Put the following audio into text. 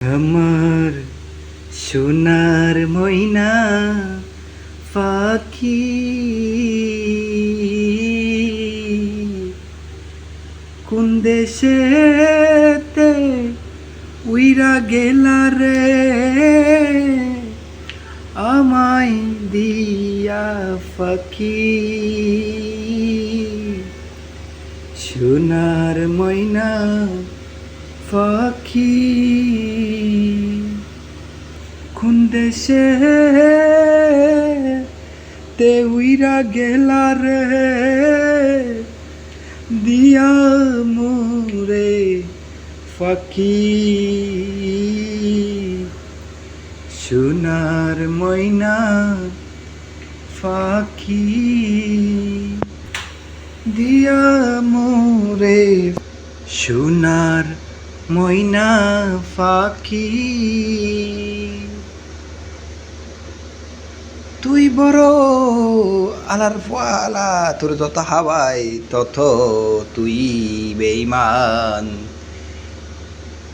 আমার সোনার ময়না পাখি, কোন দেশেতে উইরা গেলা রে আমায় দিয়া পাখি। সোনার ময়না পাখি, কোন দেশে তে উইরা গেলা রে দিয়া মোরে পাখি। সোনার ময়না পাখি, দিয়া মোরে সোনার ময়না পাখি। তুই বড় আলার ফালা, তোর যত হাওয়াই তত তুই বেঈমান।